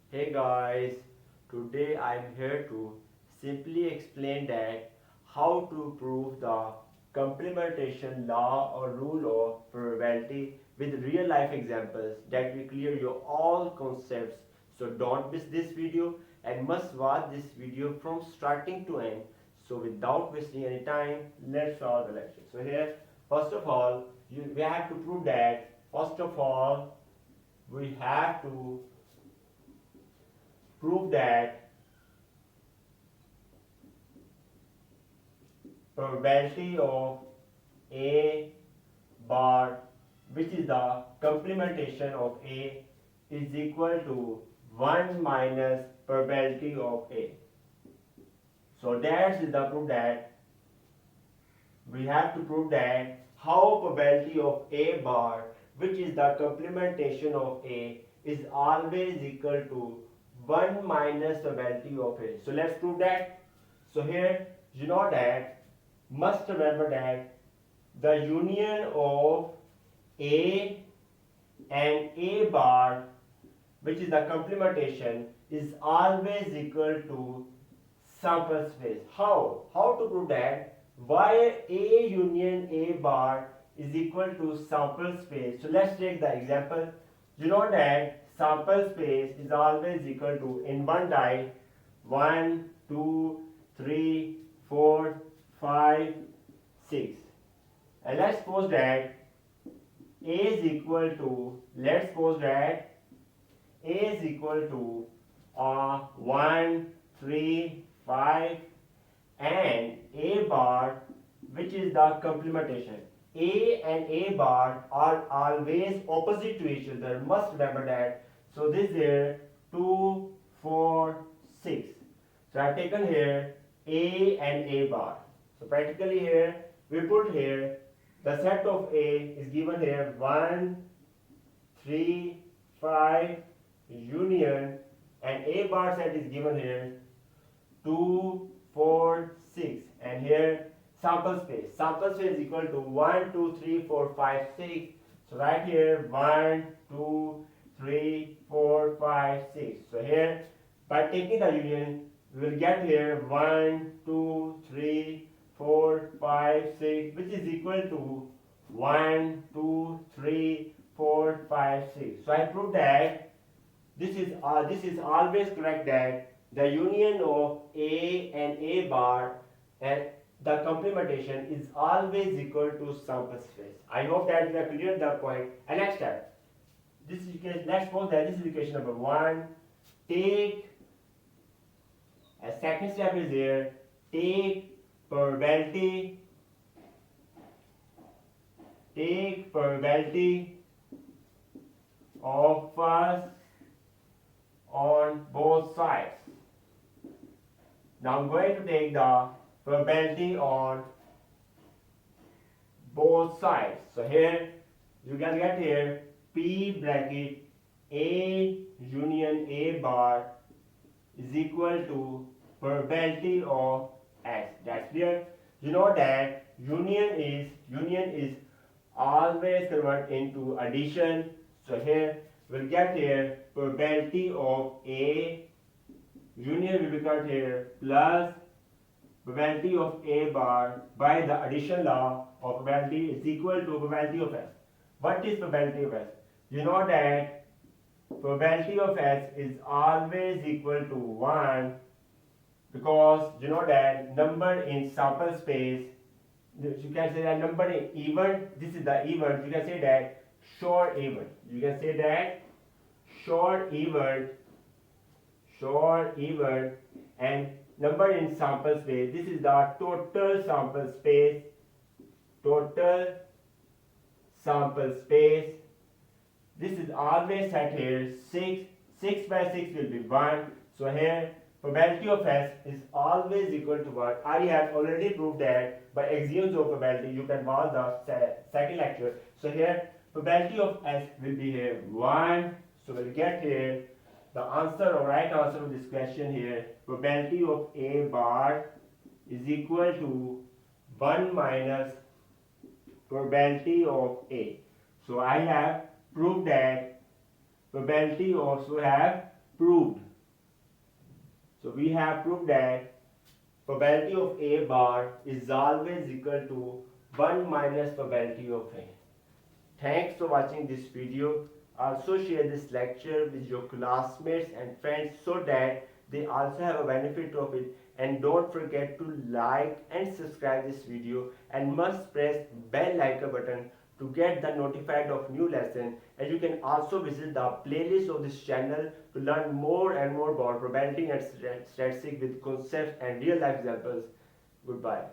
Hey guys, today I'm here to simply explain that how to prove the complementation law or rule of probability with real life examples that will clear your all concepts. So don't miss this video and must watch this video from starting to end. So without wasting any time, let's start the lecture. So here, first of all, we have to prove that first of all we have to prove that probability of A bar, which is the complementation of A, is equal to 1 minus probability of A. So that's the proof that we have to prove that how probability of A bar, which is the complementation of A, is always equal to 1 minus probability of A. So let's prove that. So here you know that must remember that the union of A and A bar, which is the complementation, is always equal to sample space. How? How to prove that? Why A union A bar is equal to sample space. So let's take the example. You know that sample space is always equal to, in one die, 1, 2, 3, 4, 5, 6. And let's suppose that A is equal to, let's suppose that A is equal to 1, 3, 5, and A bar, which is the complementation. A and A bar are always opposite to each other. Must remember that. So this here 2, 4, 6. So I have taken here A and A bar. So practically here we put here the set of A is given here 1, 3, 5 union, and A bar set is given here 2, 4, 6, and here sample space. Sample space is equal to 1, 2, 3, 4, 5, 6. So right here 1, 2, 3, 4, 5, 6. So here by taking the union we will get here 1, 2, 3, 4, 5, 6, which is equal to 1, 2, 3, 4, 5, 6. So I proved that this is always correct, that the union of A and A bar and the complementation is always equal to sample space. I hope that we have cleared the point. And next step, this is let's suppose that this is equation number 1. Take a second step is here. Take probability. Take probability of first on both sides. Now I'm going to take the probability on both sides. So here you can get here P bracket A union A bar is equal to probability of S. That's clear. You know that union is always convert into addition. So here we'll get here probability of A union will become here plus probability of A bar by the addition law of probability is equal to probability of S. What is probability of S? You know that probability of S is always equal to 1, because you know that number in sample space, you can say that number in even, this is the even, you can say that short even. You can say that short even, and number in sample space, this is the total sample space. Total sample space, this is always set here 6. 6 by 6 will be 1. So here probability of S is always equal to 1. I have already proved that by axioms of probability. You can watch the second lecture. So here probability of S will be here 1. So we'll get here the answer or right answer of this question here. Probability of A bar is equal to 1 minus probability of A. So I have proved that probability also have proved. So we have proved that probability of A bar is always equal to 1 minus probability of A. Thanks for watching this video. Also share this lecture with your classmates and friends so that they also have a benefit of it. And don't forget to like and subscribe this video, and must press bell icon button to get the notified of new lesson. And you can also visit the playlist of this channel to learn more and more about probability and statistics with concepts and real life examples. Goodbye.